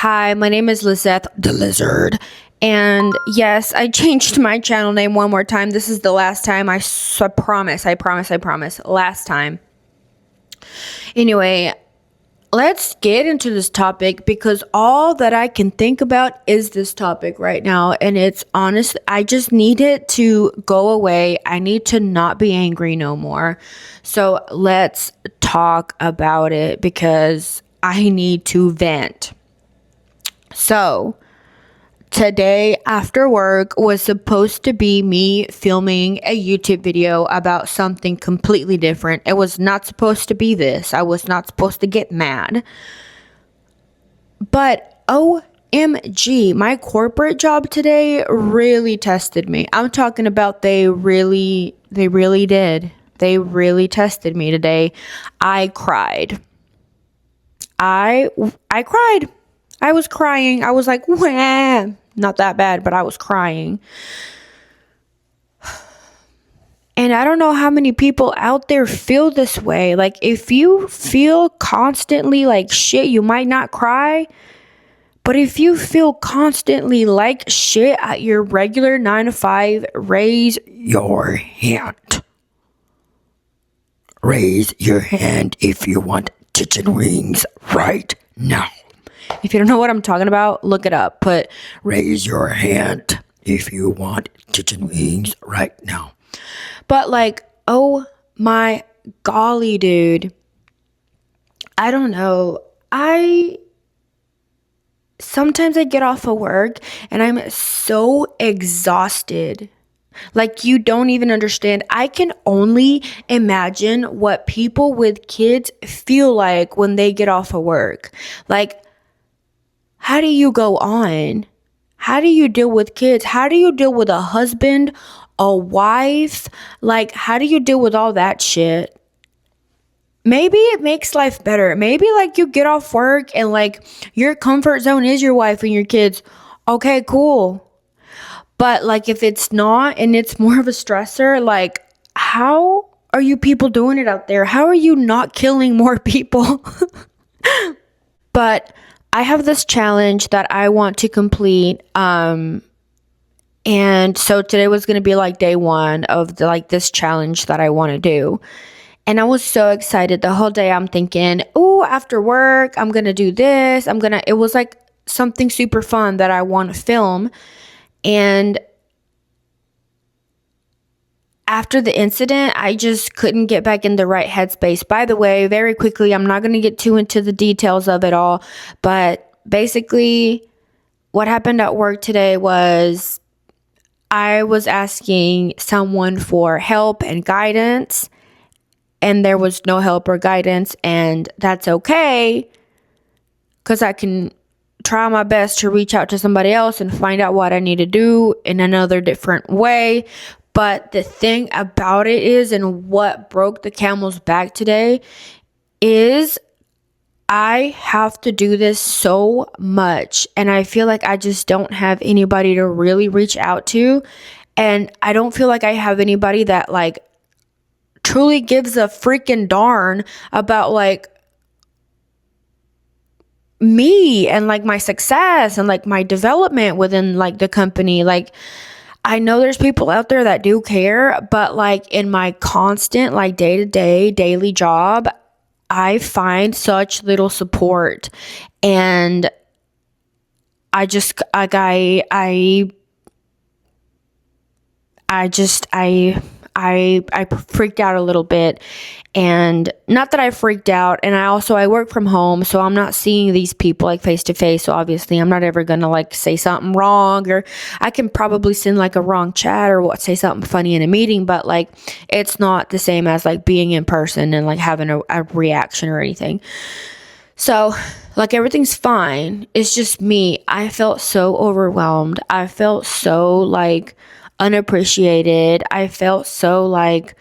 Hi, my name is Lizeth the Lizard. And yes, I changed my channel name one more time. This is the last time. I promise. Last time. Anyway, let's get into this topic because all that I can think about is this topic right now. And it's honest. I just need it to go away. I need to not be angry no more. So let's talk about it because I need to vent. So, today after work was supposed to be me filming a YouTube video about something completely different. It was not supposed to be this. I was not supposed to get mad. But OMG, my corporate job today really tested me. I'm talking about they really did. They really tested me today. I cried. I cried. I was crying. I was like, wah. Not that bad, but I was crying. And I don't know how many people out there feel this way. Like, if you feel constantly like shit, you might not cry. But if you feel constantly like shit at your regular 9 to 5, raise your hand. Raise your hand if you want chicken wings right now. If you don't know what I'm talking about, look it up. Put raise your hand if you want chicken wings right now. But like, oh my golly, dude. I don't know. Sometimes I get off of work and I'm so exhausted. Like, you don't even understand. I can only imagine what people with kids feel like when they get off of work. Like, how do you go on? How do you deal with kids? How do you deal with a husband, a wife? Like, how do you deal with all that shit? Maybe it makes life better. Maybe like you get off work and like your comfort zone is your wife and your kids. Okay, cool. But like if it's not and it's more of a stressor, like how are you people doing it out there? How are you not killing more people? But I have this challenge that I want to complete. And so today was going to be like day one of this challenge that I want to do. And I was so excited the whole day. I'm thinking, oh, after work, I'm going to do this. It was like something super fun that I want to film. And after the incident, I just couldn't get back in the right headspace. By the way, very quickly, I'm not going to get too into the details of it all, but basically what happened at work today was I was asking someone for help and guidance, and there was no help or guidance, and that's okay because I can try my best to reach out to somebody else and find out what I need to do in another different way. But the thing about it is, and what broke the camel's back today, is I have to do this so much. And I feel like I just don't have anybody to really reach out to. And I don't feel like I have anybody that like truly gives a freaking darn about like me and like my success and like my development within like the company. Like, I know there's people out there that do care, but like in my constant like day-to-day daily job, I find such little support. And I just like I freaked out a little bit. And not that I freaked out, and I work from home, so I'm not seeing these people like face to face, so obviously I'm not ever gonna like say something wrong, or I can probably send like a wrong chat or say something funny in a meeting, but like it's not the same as like being in person and like having a reaction or anything. So like everything's fine. It's just me. I felt so overwhelmed. I felt so like unappreciated. I felt so like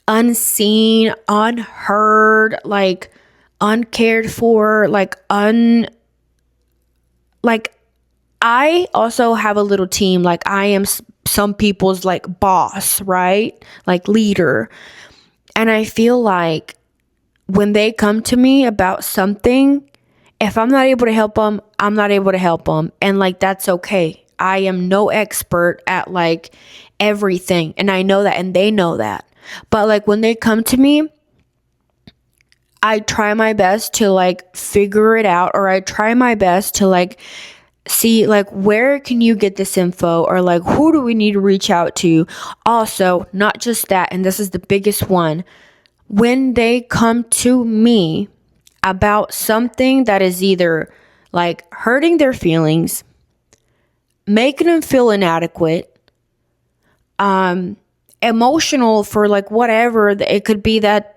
unseen, unheard, like uncared for, like I also have a little team. Like I am some people's like boss, right? Like leader. And I feel like when they come to me about something If I'm not able to help them, I'm not able to help them. And like, that's okay. I am no expert at like everything. And I know that, and they know that. But like, when they come to me, I try my best to like figure it out, or I try my best to like see like, where can you get this info, or like, who do we need to reach out to? Also, not just that, and this is the biggest one, when they come to me about something that is either like hurting their feelings, making them feel inadequate, emotional for like whatever, it could be that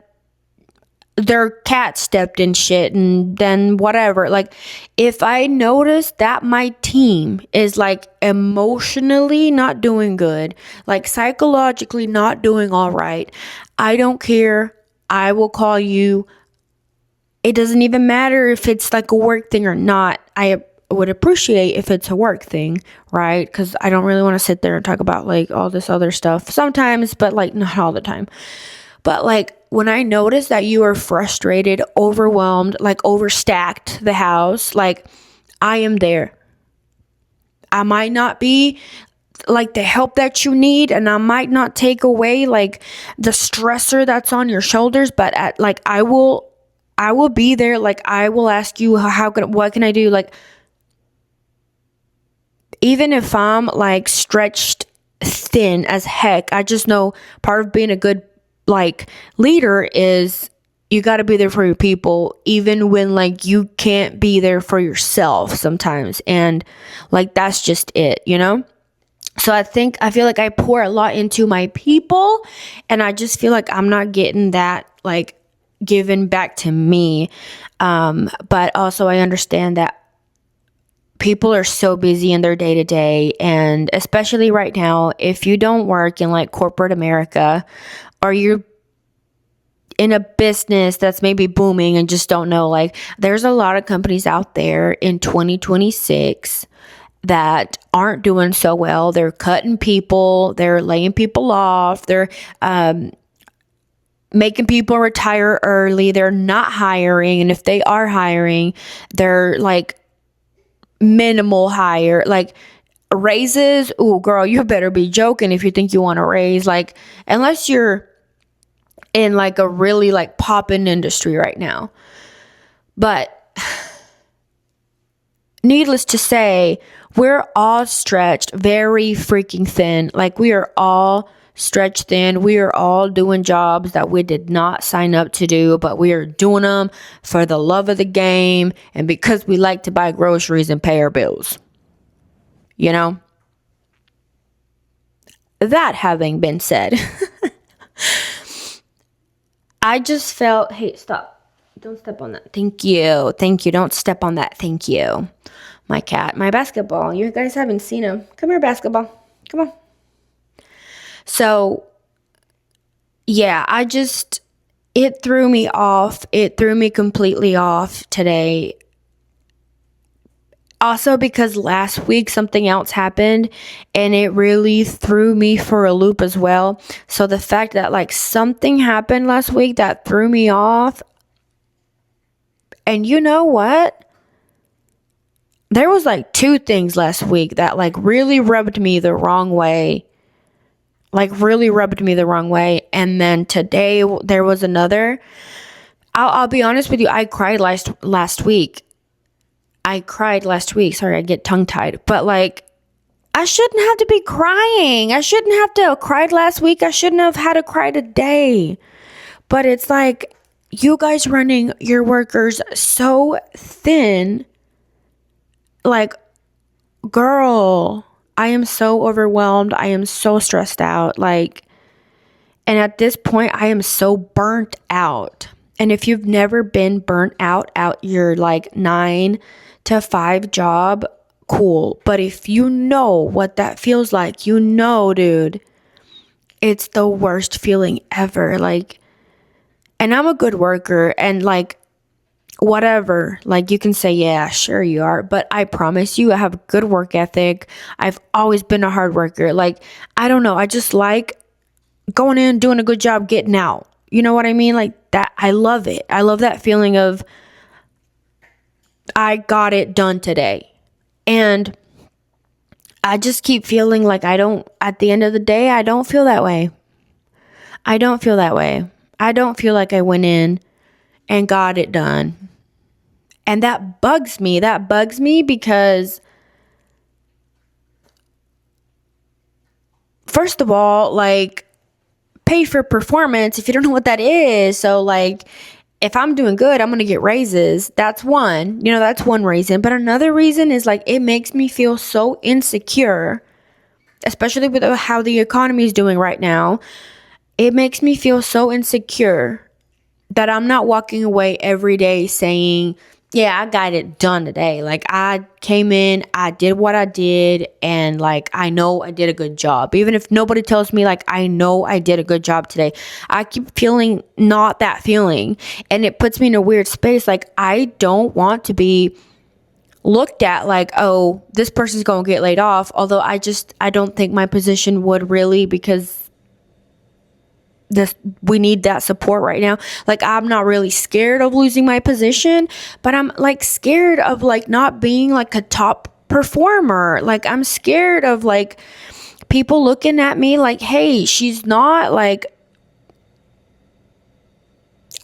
their cat stepped in shit and then whatever. Like, if I notice that my team is like emotionally not doing good, like psychologically not doing all right, I don't care. I will call you. It doesn't even matter if it's like a work thing or not. I would appreciate if it's a work thing, right? Because I don't really want to sit there and talk about like all this other stuff sometimes, but like not all the time. But like, when I notice that you are frustrated, overwhelmed, like overstacked the house, like, I am there. I might not be like the help that you need, and I might not take away like the stressor that's on your shoulders, but like, I will be there. Like, I will ask you, what can I do? Like, even if I'm like stretched thin as heck, I just know part of being a good like leader is you got to be there for your people, even when like you can't be there for yourself sometimes. And like, that's just it, you know? So I feel like I pour a lot into my people, and I just feel like I'm not getting that like given back to me. But also I understand that people are so busy in their day to day, and especially right now, if you don't work in like corporate America, or you're in a business that's maybe booming and just don't know, like, there's a lot of companies out there in 2026 that aren't doing so well. They're cutting people, they're laying people off, they're making people retire early, they're not hiring, and if they are hiring, they're like minimal hire, like raises. Ooh, girl, you better be joking if you think you want a raise. Like, unless you're in like a really like poppin' industry right now. But needless to say, we're all stretched very freaking thin. Like, we are all stretched thin. We are all doing jobs that we did not sign up to do, but we are doing them for the love of the game and because we like to buy groceries and pay our bills. You know? That having been said, I just felt, hey, stop. Don't step on that. Thank you. Thank you. Don't step on that. Thank you. My cat, my basketball. You guys haven't seen him. Come here, basketball. Come on. So, yeah, it threw me off. It threw me completely off today. Also, because last week something else happened and it really threw me for a loop as well. So the fact that like something happened last week that threw me off, and you know what? There was like two things last week that like really rubbed me the wrong way. And then today there was another. I'll be honest with you. I cried last week. Sorry, I get tongue tied. But like, I shouldn't have to be crying. I shouldn't have to have cried last week. I shouldn't have had to cry today. But it's like, you guys running your workers so thin. Like, girl, I am so overwhelmed. I am so stressed out. Like, and at this point, I am so burnt out. And if you've never been burnt out your like 9 to 5 job, cool. But if you know what that feels like, you know, dude, it's the worst feeling ever. Like, and I'm a good worker, and like, whatever, like, you can say, yeah, sure you are, but I promise you, I have a good work ethic. I've always been a hard worker. Like, I don't know, I just like going in, doing a good job, getting out. You know what I mean? Like that, I love it. I love that feeling of I got it done today. And I just keep feeling like at the end of the day, I don't feel that way. I don't feel that way. I don't feel like I went in and got it done. And that bugs me. That bugs me because, first of all, like, paid for performance, if you don't know what that is. So, like, if I'm doing good, I'm going to get raises. That's one. That's one reason. But another reason is, like, it makes me feel so insecure, especially with how the economy is doing right now. It makes me feel so insecure that I'm not walking away every day saying, yeah, I got it done today. Like, I came in, I did what I did, and, like, I know I did a good job. Even if nobody tells me, like, I know I did a good job today, I keep feeling not that feeling. And it puts me in a weird space. Like, I don't want to be looked at like, oh, this person's going to get laid off. Although I don't think my position would really, because we need that support right now. Like, I'm not really scared of losing my position, but I'm, like, scared of, like, not being, like, a top performer. Like, I'm scared of, like, people looking at me like, hey, she's not, like,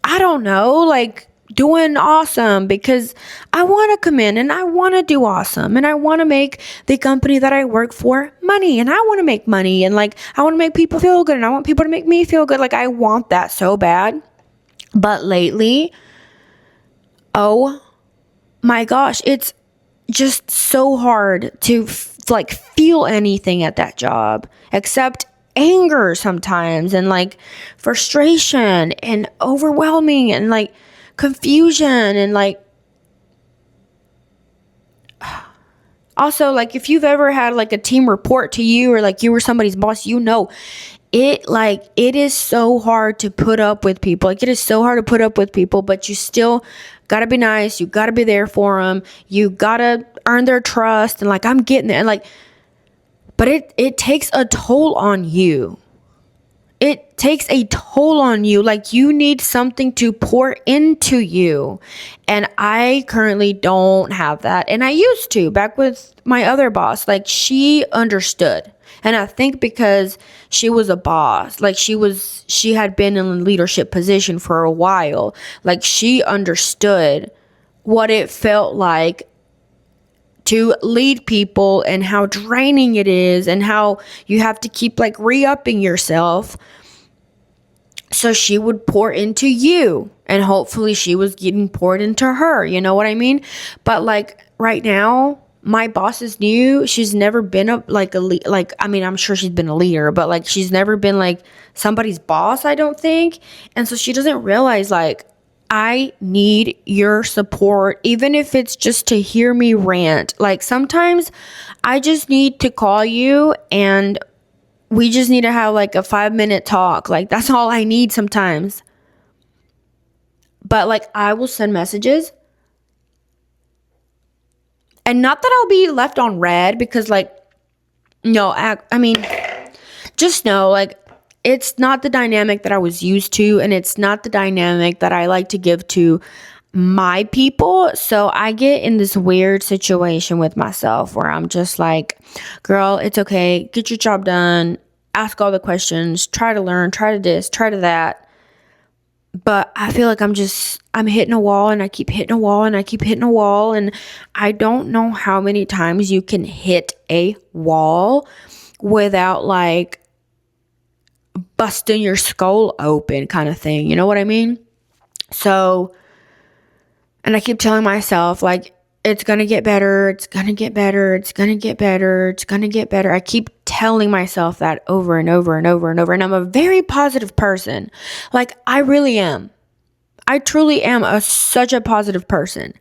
I don't know, like, doing awesome, because I want to come in and I want to do awesome, and I want to make the company that I work for money, and I want to make money, and, like, I want to make people feel good, and I want people to make me feel good. Like, I want that so bad. But lately, oh my gosh, it's just so hard to like feel anything at that job except anger sometimes, and, like, frustration and overwhelming and, like, confusion, and, like, also, like, if you've ever had, like, a team report to you, or, like, you were somebody's boss, it is so hard to put up with people. Like, it is so hard to put up with people, but you still gotta be nice. You gotta be there for them. You gotta earn their trust, and, like, I'm getting there, and, like, but it takes a toll on you. It takes a toll on you. Like, you need something to pour into you. And I currently don't have that. And I used to, back with my other boss. Like, she understood. And I think because she was a boss, like, she had been in a leadership position for a while. Like, she understood what it felt like to lead people, and how draining it is, and how you have to keep, like, re-upping yourself. So she would pour into you, and hopefully she was getting poured into her. You know what I mean? But, like, right now, my boss is new. She's never been I mean, I'm sure she's been a leader, but, like, she's never been, like, somebody's boss, I don't think. And so she doesn't realize, like, I need your support, even if it's just to hear me rant. Like, sometimes I just need to call you, and we just need to have, like, a 5-minute talk. Like, that's all I need sometimes. But, like, I will send messages, and not that I'll be left on red, because, like, no, I mean, just know, like, it's not the dynamic that I was used to, and it's not the dynamic that I like to give to my people. So I get in this weird situation with myself where I'm just like, girl, it's okay. Get your job done. Ask all the questions. Try to learn. Try to this. Try to that. But I feel like I'm hitting a wall, and I keep hitting a wall, and I keep hitting a wall. And I don't know how many times you can hit a wall without, like, busting your skull open, kind of thing. You know what I mean? So, and I keep telling myself, like, it's going to get better. It's going to get better. It's going to get better. It's going to get better. I keep telling myself that over and over and over and over. And I'm a very positive person. Like, I really am. I truly am such a positive person.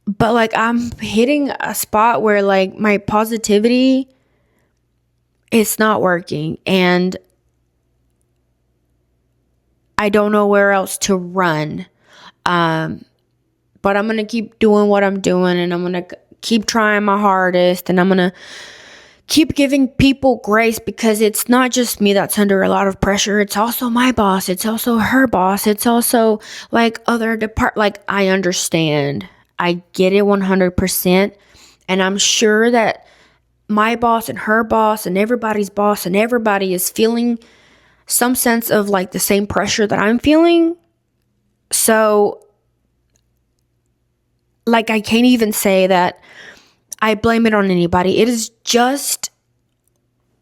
But, like, I'm hitting a spot where, like, my positivity, it's not working. And I don't know where else to run. But I'm going to keep doing what I'm doing, and I'm going to keep trying my hardest, and I'm going to keep giving people grace, because it's not just me that's under a lot of pressure. It's also my boss. It's also her boss. It's also like other like, I understand. I get it 100%. And I'm sure that my boss and her boss and everybody's boss and everybody is feeling some sense of like the same pressure that I'm feeling. So, like, I can't even say that I blame it on anybody. It is just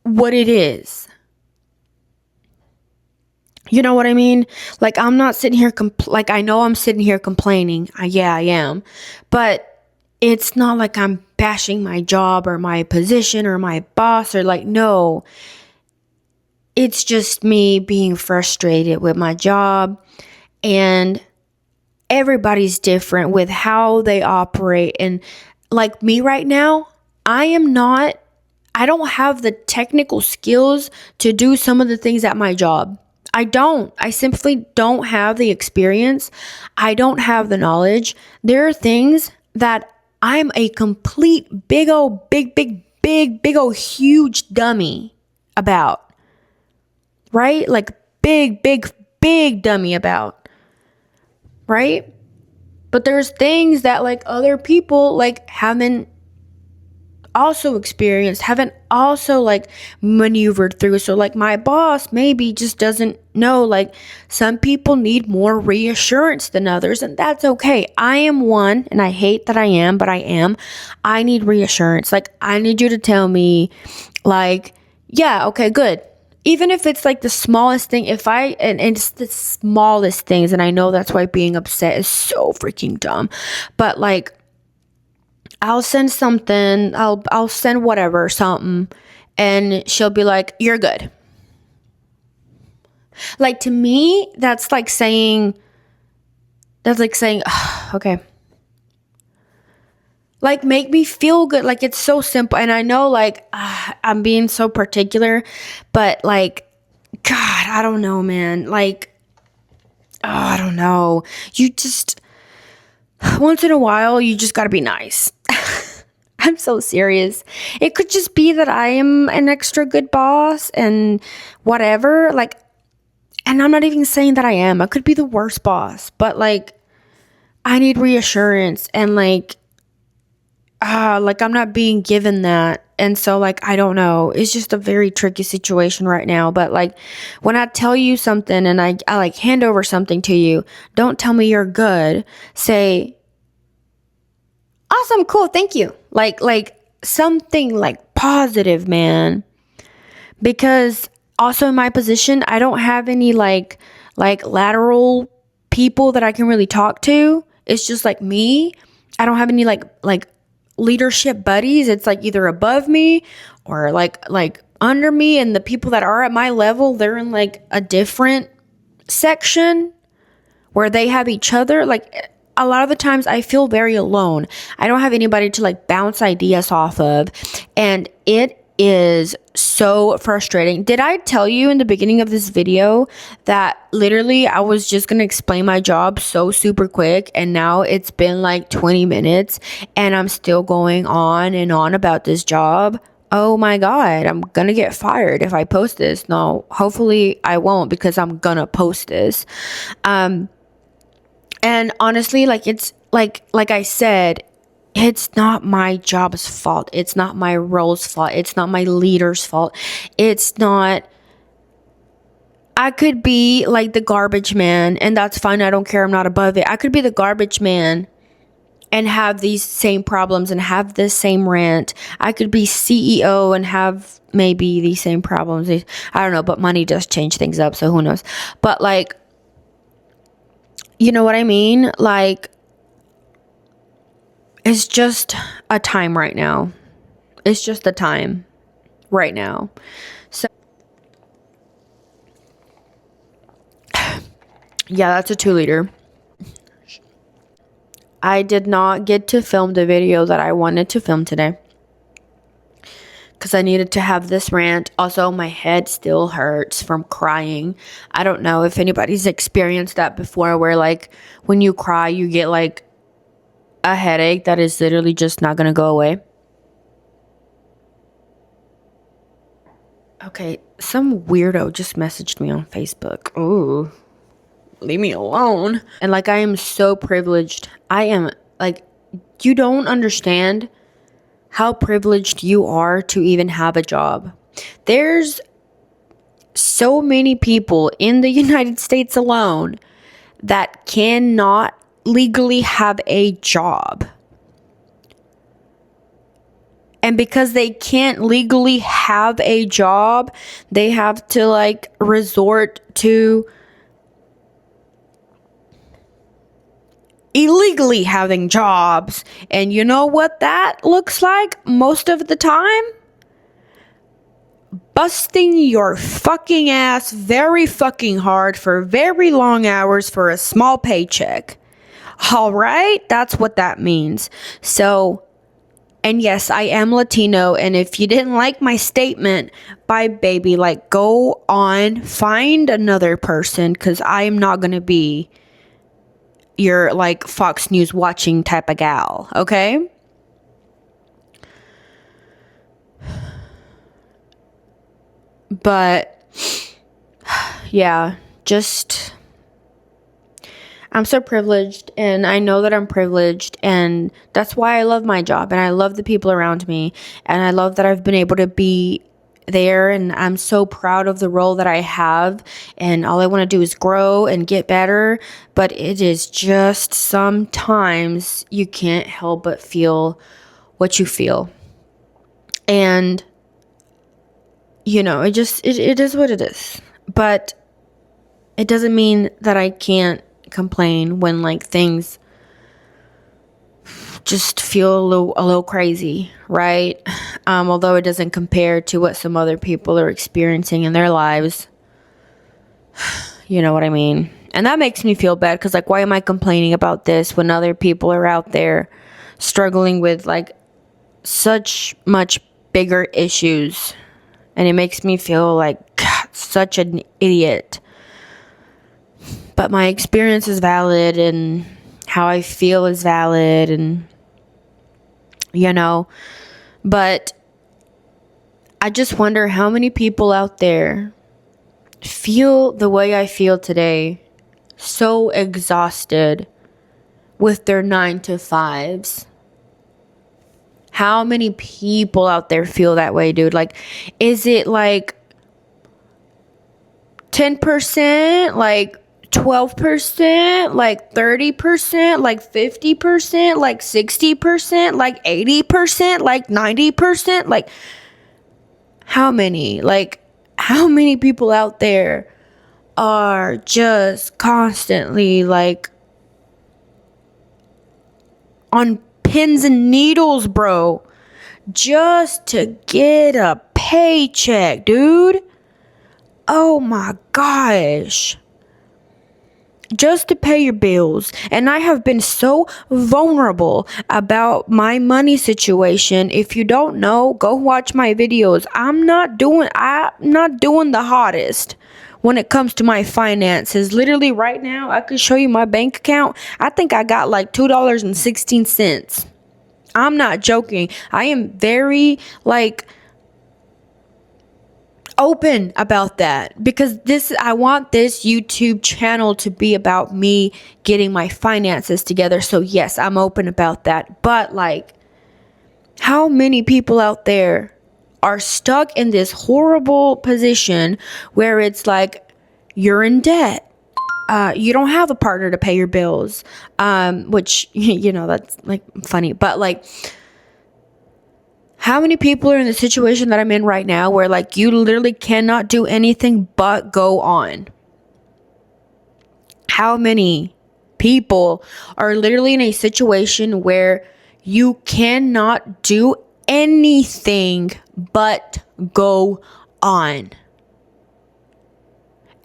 what it is. You know what I mean? Like, I'm not sitting here, like, I know I'm sitting here complaining. Yeah, I am. But it's not like I'm bashing my job or my position or my boss, or like, no. It's just me being frustrated with my job, and everybody's different with how they operate. And like me right now, I don't have the technical skills to do some of the things at my job. I simply don't have the experience. I don't have the knowledge. There are things that I'm a complete big old big old huge dummy about. Right? Like big dummy about. Right? But there's things that like other people like haven't also experienced, haven't also like maneuvered through. So like my boss maybe just doesn't know, like some people need more reassurance than others, and that's okay. I am one, and I hate that I am, but I am. I need reassurance. Like I need you to tell me like, yeah, okay, good. Even if it's like the smallest thing, and it's the smallest things, and I know that's why being upset is so freaking dumb, but like I'll send something, I'll send whatever, something, and she'll be like, "You're good." Like to me, that's like saying okay. Like make me feel good. Like it's so simple, and I know like I'm being so particular, but like God, I don't know, man. Like I don't know. You just once in a while, you just got to be nice. I'm so serious. It could just be that I am an extra good boss and whatever. Like, and I'm not even saying that I am. I could be the worst boss, but like, I need reassurance, and like I'm not being given that. And so like, I don't know. It's just a very tricky situation right now. But like, when I tell you something and I like hand over something to you, don't tell me you're good. Say, awesome, cool, thank you. Like something like positive, man. Because also in my position, I don't have any like lateral people that I can really talk to. It's just like me. I don't have any like leadership buddies. It's like either above me or like under me, and the people that are at my level, they're in like a different section where they have each other. Like a lot of the times I feel very alone. I don't have anybody to like bounce ideas off of, and it is so frustrating. Did I tell you in the beginning of this video that literally I was just going to explain my job so super quick, and now it's been like 20 minutes and I'm still going on and on about this job? Oh my God, I'm gonna get fired if I post this. No, hopefully I won't, because I'm gonna post this. And honestly, like it's like I said, it's not my job's fault. It's not my role's fault. It's not my leader's fault. It's not. I could be like the garbage man, and that's fine. I don't care. I'm not above it. I could be the garbage man and have these same problems and have this same rant. I could be CEO and have maybe these same problems. I don't know, but money does change things up, so who knows? But like, you know what I mean? Like, it's just a time right now. It's just a time right now. So, yeah, that's a 2 liter. I did not get to film the video that I wanted to film today because I needed to have this rant. Also, my head still hurts from crying. I don't know if anybody's experienced that before, where like when you cry, you get like a headache that is literally just not going to go away. Okay, some weirdo just messaged me on Facebook. Ooh, leave me alone. And like, I am so privileged. I am like, you don't understand how privileged you are to even have a job. There's so many people in the United States alone that cannot legally have a job. And because they can't legally have a job, they have to like resort to illegally having jobs. And you know what that looks like most of the time? Busting your fucking ass very fucking hard for very long hours for a small paycheck. All right? That's what that means. So, and yes, I am Latino, and if you didn't like my statement, bye baby, like go on, find another person, because I am not going to be your like Fox News watching type of gal, okay? But yeah, just I'm so privileged, and I know that I'm privileged, and that's why I love my job, and I love the people around me, and I love that I've been able to be there, and I'm so proud of the role that I have, and all I want to do is grow and get better. But it is just sometimes you can't help but feel what you feel. And you know, it is what it is. But it doesn't mean that I can't complain when like things just feel a little crazy, right? Although it doesn't compare to what some other people are experiencing in their lives. You know what I mean? And that makes me feel bad, because like, why am I complaining about this when other people are out there struggling with like such much bigger issues? And it makes me feel like God, such an idiot. But my experience is valid, and how I feel is valid, and you know, but I just wonder how many people out there feel the way I feel today, so exhausted with their 9 to 5s. How many people out there feel that way, dude? Like, is it like 10%, like 12%, like 30%, like 50%, like 60%, like 80%, like 90%? Like, how many? Like, how many people out there are just constantly like on pins and needles, bro, just to get a paycheck, dude? Oh my gosh. Just to pay your bills. And I have been so vulnerable about my money situation. If you don't know, go watch my videos. I'm not doing the hottest when it comes to my finances. Literally right now, I could show you my bank account. I think I got like $2.16. I'm not joking. I am very like open about that, because I want this YouTube channel to be about me getting my finances together. So yes, I'm open about that. But like, how many people out there are stuck in this horrible position where it's like you're in debt? You don't have a partner to pay your bills, which you know, that's like funny, but like, how many people are in the situation that I'm in right now where like you literally cannot do anything but go on? How many people are literally in a situation where you cannot do anything but go on?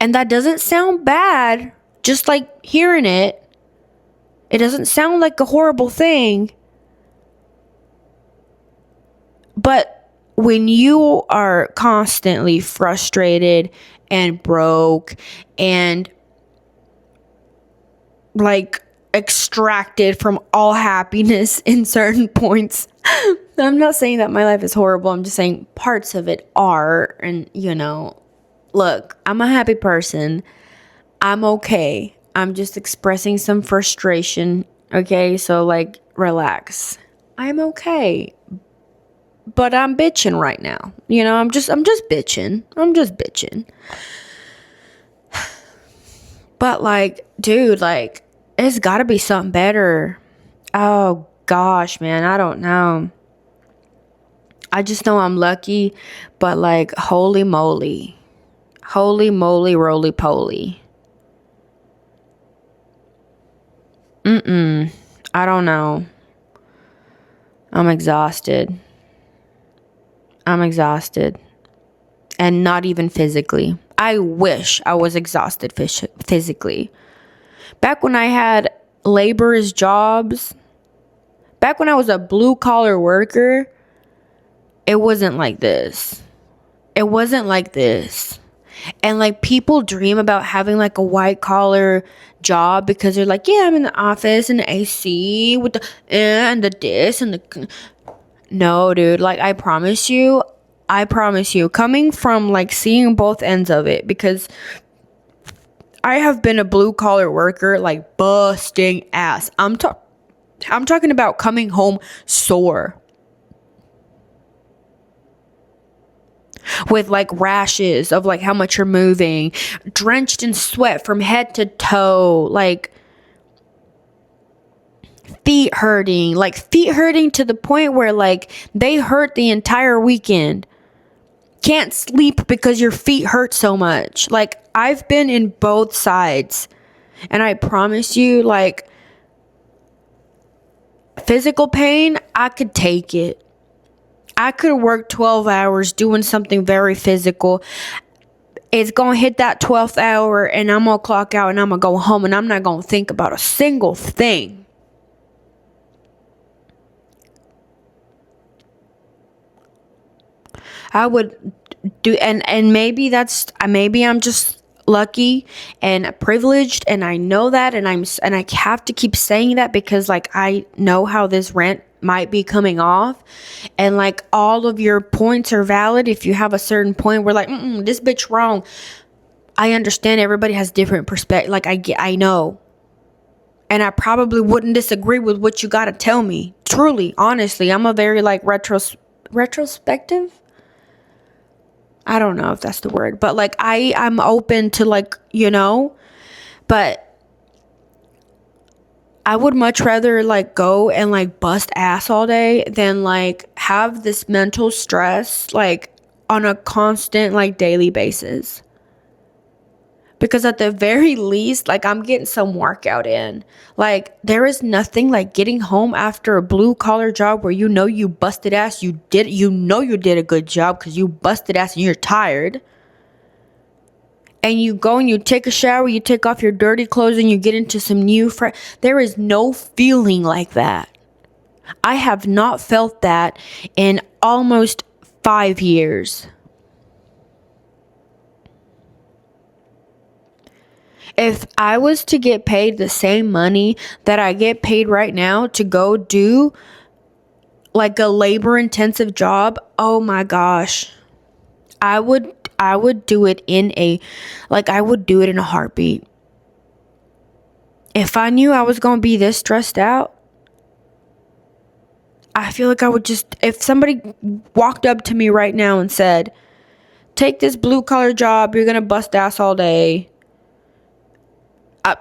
And that doesn't sound bad, just like hearing it. It doesn't sound like a horrible thing. But when you are constantly frustrated and broke and like extracted from all happiness in certain points I'm not saying that my life is horrible. I'm just saying parts of it are. And, look, I'm a happy person. I'm okay. I'm just expressing some frustration. Okay. So, like, relax. I'm okay. But I'm bitching right now. I'm just bitching. I'm just bitching. But, like, dude, like, it's gotta be something better. Oh, gosh, man. I don't know. I just know I'm lucky, but like, holy moly. Holy moly, roly poly. I don't know. I'm exhausted. I'm exhausted. And not even physically. I wish I was exhausted physically. Back when I had laborers jobs, back when I was a blue collar worker, it wasn't like this. It wasn't like this. And like people dream about having like a white collar job because they're like, yeah, I'm in the office and the AC with the and the this and the. No, dude. Like I promise you, coming from like seeing both ends of it, because I have been a blue collar worker, like busting ass. I'm talking about coming home sore, with like rashes of like how much you're moving, drenched in sweat from head to toe, like feet hurting to the point where like they hurt the entire weekend. Can't sleep because your feet hurt so much. Like I've been in both sides, and I promise you, like, physical pain, I could take it. I could work 12 hours doing something very physical. It's going to hit that 12th hour and I'm going to clock out and I'm going to go home and I'm not going to think about a single thing. I would do, and maybe maybe I'm just lucky and privileged, and I know that, and I have to keep saying that because like I know how this rant might be coming off, and like all of your points are valid. If you have a certain point where like this bitch wrong, I understand everybody has different perspective. Like I know, and I probably wouldn't disagree with what you got to tell me. Truly, honestly, I'm a very like retrospective. I don't know if that's the word, but like I'm open to like, but I would much rather like go and like bust ass all day than like have this mental stress like on a constant like daily basis. Because at the very least, like I'm getting some workout in. Like there is nothing like getting home after a blue collar job where you busted ass, you did a good job because you busted ass and you're tired. And you go and you take a shower, you take off your dirty clothes and you get into some new there is no feeling like that. I have not felt that in almost 5 years. If I was to get paid the same money that I get paid right now to go do like a labor intensive job, oh my gosh. I would do it I would do it in a heartbeat. If I knew I was going to be this stressed out, I feel like I would just, if somebody walked up to me right now and said, take this blue collar job, you're going to bust ass all day.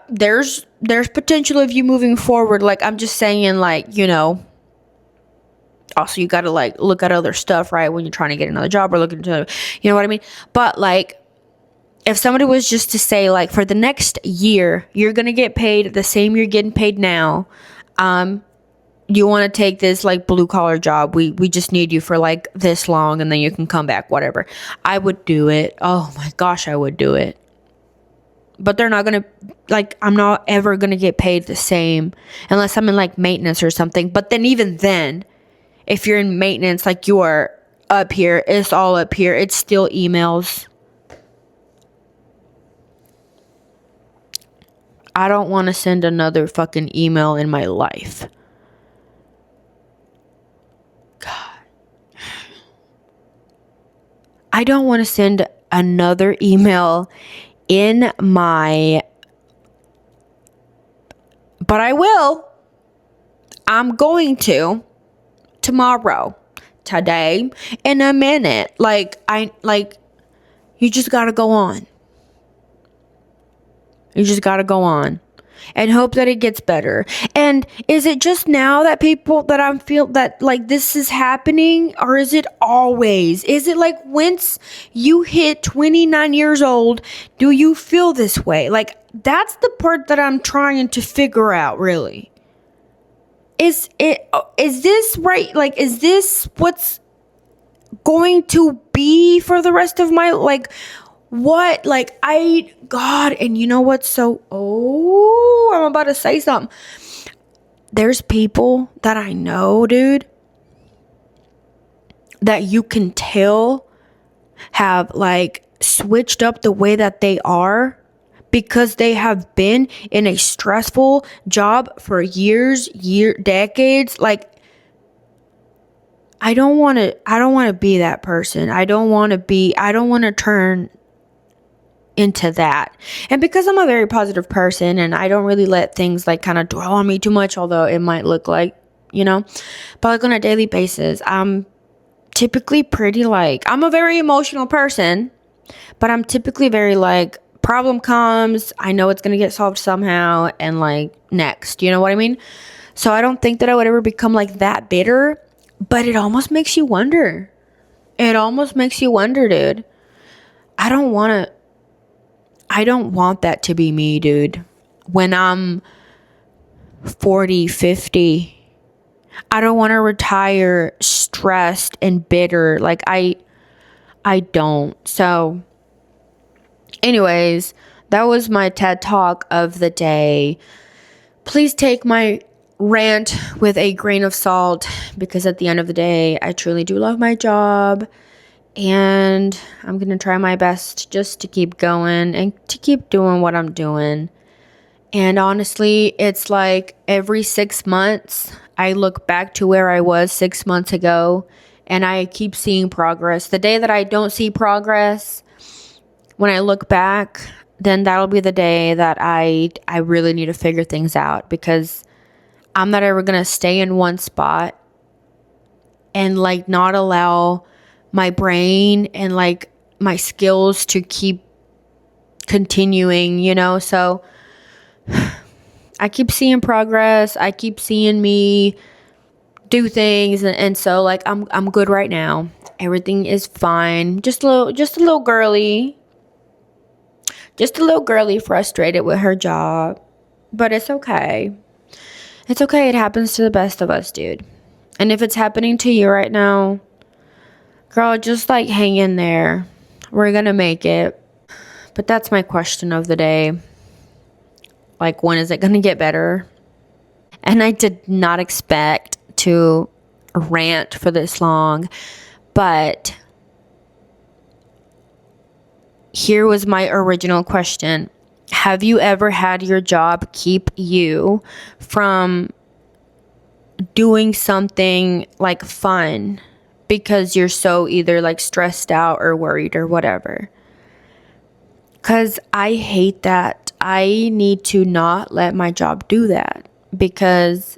There's potential of you moving forward. Like, I'm just saying, like, also you got to like look at other stuff, right? When you're trying to get another job or looking to, you know what I mean? But like, if somebody was just to say like, for the next year, you're going to get paid the same you're getting paid now. You want to take this like blue collar job. We just need you for like this long and then you can come back, whatever. I would do it. Oh my gosh, I would do it. But they're not going to, like, I'm not ever going to get paid the same unless I'm in, like, maintenance or something. But then even then, if you're in maintenance, like, you are up here, it's all up here. It's still emails. I don't want to send another fucking email in my life. God. I don't want to send another email in my, but I will. I'm going to tomorrow, today, in a minute. You just gotta go on. You just gotta go on and hope that it gets better. And is it just now that I feel that like this is happening, or is it always? Is it like once you hit 29 years old, do you feel this way? Like that's the part that I'm trying to figure out, really. Is this right? Like, is this what's going to be for the rest of my, like, what? Like, God, and you know what's I'm about to say something. There's people that I know, dude, that you can tell have, like, switched up the way that they are because they have been in a stressful job for decades. Like, I don't want to be that person. I don't want to turn into that. And because I'm a very positive person and I don't really let things like kind of dwell on me too much, although it might look like, but like on a daily basis, I'm typically pretty like, I'm a very emotional person, but I'm typically very like, problem comes, I know it's going to get solved somehow, and like next, you know what I mean? So I don't think that I would ever become like that bitter, but it almost makes you wonder. It almost makes you wonder, dude. I don't want that to be me, dude. When I'm 40, 50, I don't want to retire stressed and bitter. Like I don't. So anyways, that was my TED Talk of the day. Please take my rant with a grain of salt, because at the end of the day, I truly do love my job, and I'm going to try my best just to keep going and to keep doing what I'm doing. And honestly, it's like every 6 months, I look back to where I was 6 months ago, and I keep seeing progress. The day that I don't see progress, when I look back, then that'll be the day that I really need to figure things out, because I'm not ever going to stay in one spot and like not allow my brain and like my skills to keep continuing, So I keep seeing progress. I keep seeing me do things, and so like I'm good right now. Everything is fine. Just a little girly. Just a little girly frustrated with her job. But it's okay. It's okay. It happens to the best of us, dude. And if it's happening to you right now, girl, just like hang in there. We're gonna make it. But that's my question of the day. Like, when is it gonna get better? And I did not expect to rant for this long, but here was my original question. Have you ever had your job keep you from doing something like fun because you're so either like stressed out or worried or whatever? Because I hate that. I need to not let my job do that, because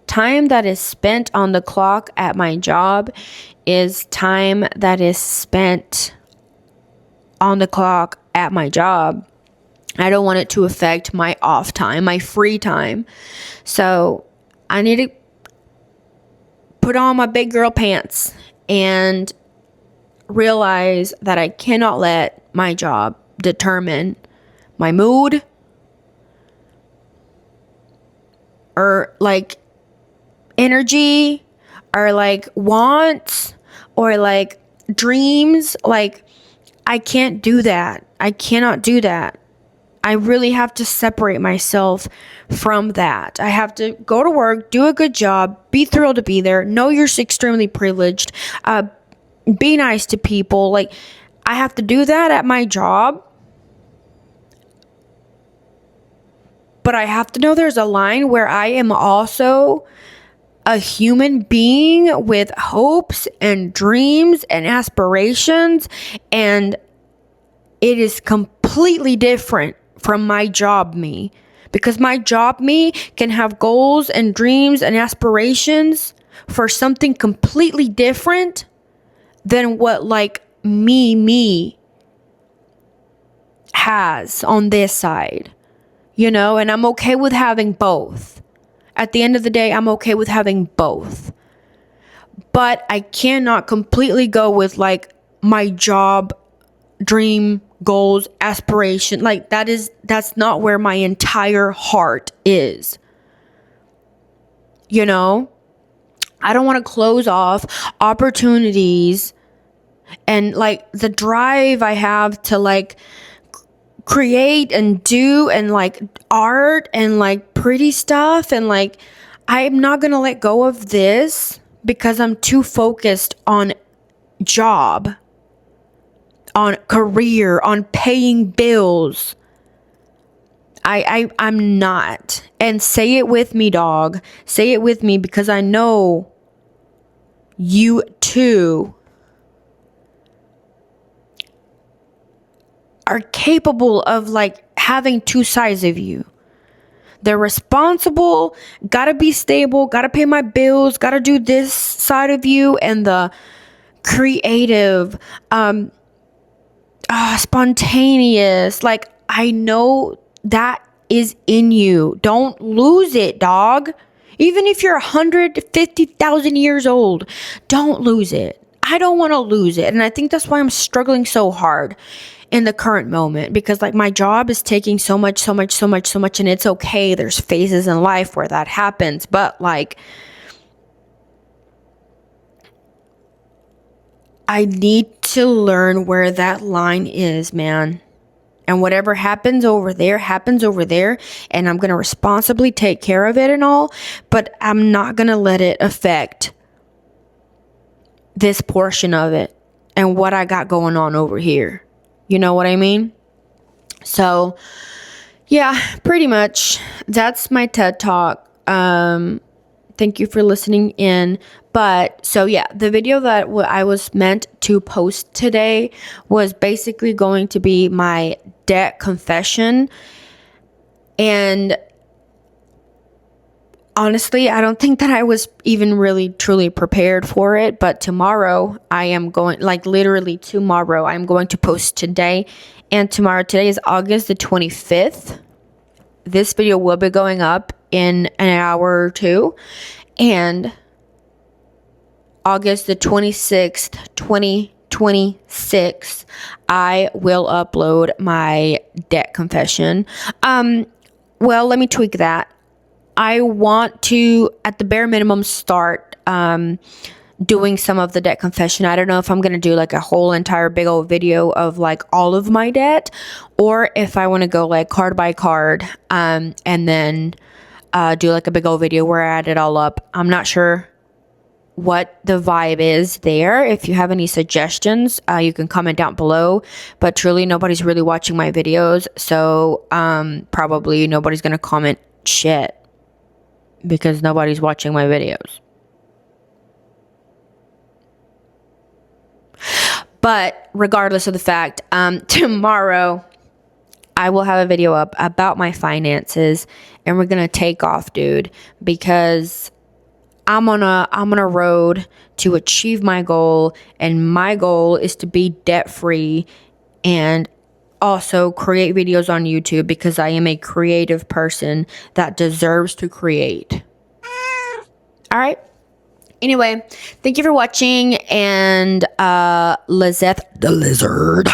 time that is spent on the clock at my job is time that is spent on the clock at my job. I don't want it to affect my off time, my free time. So I need to put on my big girl pants and realize that I cannot let my job determine my mood or like energy or like wants or like dreams. Like, I can't do that. I cannot do that. I really have to separate myself from that. I have to go to work, do a good job, be thrilled to be there, know you're extremely privileged, be nice to people. Like, I have to do that at my job. But I have to know there's a line where I am also a human being with hopes and dreams and aspirations, and it is completely different from my job me. Because my job me can have goals and dreams and aspirations for something completely different than what like me has on this side. You know, and I'm okay with having both. At the end of the day, I'm okay with having both. But I cannot completely go with like my job, dream, goals, aspiration. Like that's not where my entire heart is. You know? I don't want to close off opportunities and like the drive I have to like create and do and like art and like pretty stuff, and like I'm not gonna let go of this because I'm too focused on job, on career, on paying bills. I'm not. And say it with me, dog. Say it with me, because I know you too are capable of like having two sides of you. They're responsible, gotta be stable, gotta pay my bills, gotta do this side of you, and the creative, spontaneous. Like, I know that is in you. Don't lose it, dog. Even if you're 150,000 years old, don't lose it. I don't want to lose it. And I think that's why I'm struggling so hard in the current moment, because like my job is taking so much, and it's okay. There's phases in life where that happens, but like I need to learn where that line is, man. And whatever happens over there, and I'm going to responsibly take care of it and all, but I'm not going to let it affect this portion of it and what I got going on over here. You know what I mean? So, yeah, pretty much that's my TED Talk. Thank you for listening in. But so yeah, the video that I was meant to post today was basically going to be my debt confession. And honestly, I don't think that I was even really truly prepared for it. But tomorrow I am going, like literally tomorrow, I'm going to post today and tomorrow. Today is August the 25th. This video will be going up in an hour or two. And August the 26th, 2026, I will upload my debt confession. Well, let me tweak that. I want to, at the bare minimum, start doing some of the debt confession. I don't know if I'm going to do like a whole entire big old video of like all of my debt, or if I want to go like card by card, and then do like a big old video where I add it all up. I'm not sure what the vibe is there. If you have any suggestions, you can comment down below. But truly, nobody's really watching my videos, so probably nobody's gonna comment shit because nobody's watching my videos. But regardless of the fact, tomorrow I will have a video up about my finances, and we're gonna take off, dude, because I'm on a road to achieve my goal, and my goal is to be debt free and also create videos on YouTube, because I am a creative person that deserves to create. All right. Anyway, thank you for watching, and Lizeth the Lizard